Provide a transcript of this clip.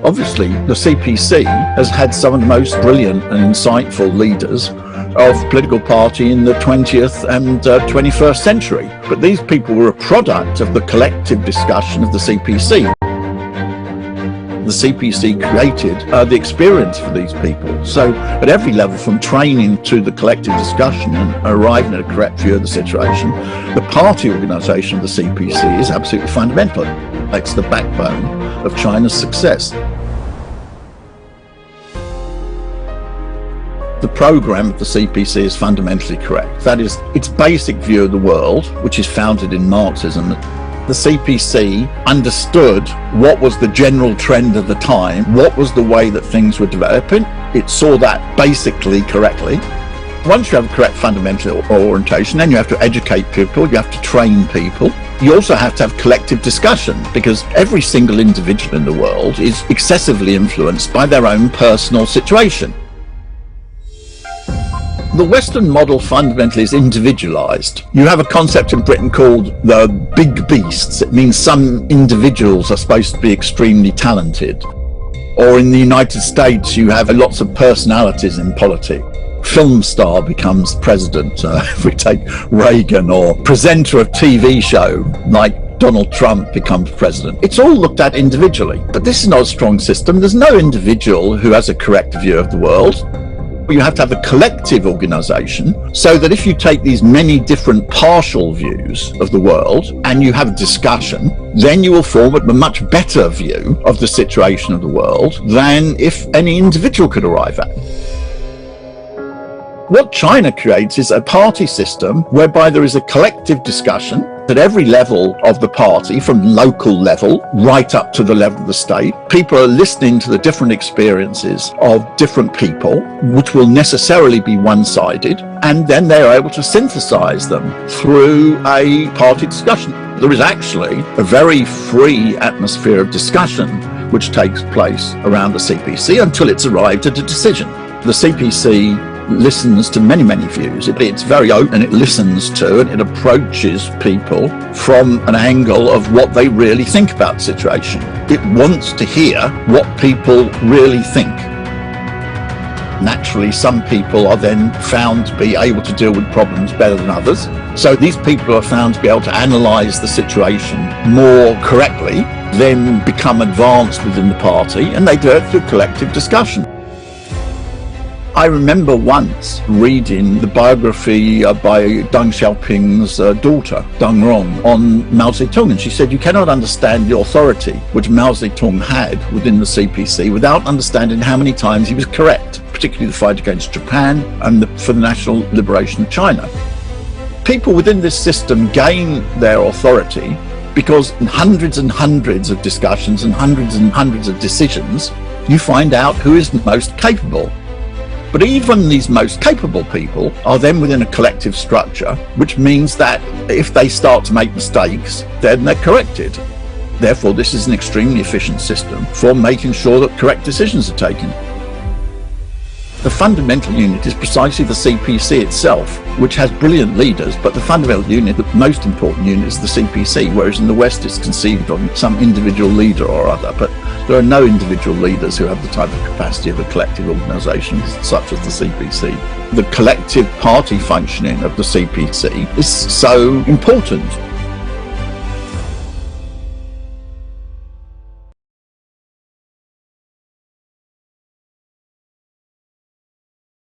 Obviously, the CPC has had some of the most brilliant and insightful leaders of political party in the 20th and 21st century. But these people were a product of the collective discussion of the CPC. The CPC created the experience for these people. So at every level, from training to the collective discussion and arriving at a correct view of the situation, the party organisation of the CPC is absolutely fundamental. It's the backbone of China's success. The programme of the CPC is fundamentally correct. That is, its basic view of the world, which is founded in Marxism. The CPC understood what was the general trend of the time, what was the way that things were developing. It saw that basically correctly. Once you have a correct fundamental orientation, then you have to educate people, you have to train people. You also have to have collective discussion, because every single individual in the world is excessively influenced by their own personal situation. The Western model fundamentally is individualized. You have a concept in Britain called the big beasts. It means some individuals are supposed to be extremely talented. Or in the United States, you have lots of personalities in politics. Film star becomes president, if we take Reagan, or presenter of TV show like Donald Trump becomes president. It's all looked at individually, but this is not a strong system. There's no individual who has a correct view of the world. You have to have a collective organisation, so that if you take these many different partial views of the world and you have a discussion, then you will form a much better view of the situation of the world than if any individual could arrive at. What China creates is a party system whereby there is a collective discussion at every level of the party, from local level right up to the level of the state. People are listening to the different experiences of different people, which will necessarily be one-sided, and then they're able to synthesize them through a party discussion. There is actually a very free atmosphere of discussion which takes place around the CPC until it's arrived at a decision. The CPC listens to many views. It's very open. It listens to and it approaches people from an angle of what they really think about the situation. It wants to hear what people really think. Naturally, some people are then found to be able to deal with problems better than others. So these people are found to be able to analyse the situation more correctly, then become advanced within the party, and they do it through collective discussion. I remember once reading the biography by Deng Xiaoping's daughter, Deng Rong, on Mao Zedong, and she said you cannot understand the authority which Mao Zedong had within the CPC without understanding how many times he was correct, particularly the fight against Japan and for the national liberation of China. People within this system gain their authority because in hundreds and hundreds of discussions and hundreds of decisions, you find out who is the most capable. But even these most capable people are then within a collective structure, which means that if they start to make mistakes, then they're corrected. Therefore, this is an extremely efficient system for making sure that correct decisions are taken. The fundamental unit is precisely the CPC itself, which has brilliant leaders, but the fundamental unit, the most important unit, is the CPC, whereas in the West it's conceived of some individual leader or other, but there are no individual leaders who have the type of capacity of a collective organisation such as the CPC. The collective party functioning of the CPC is so important.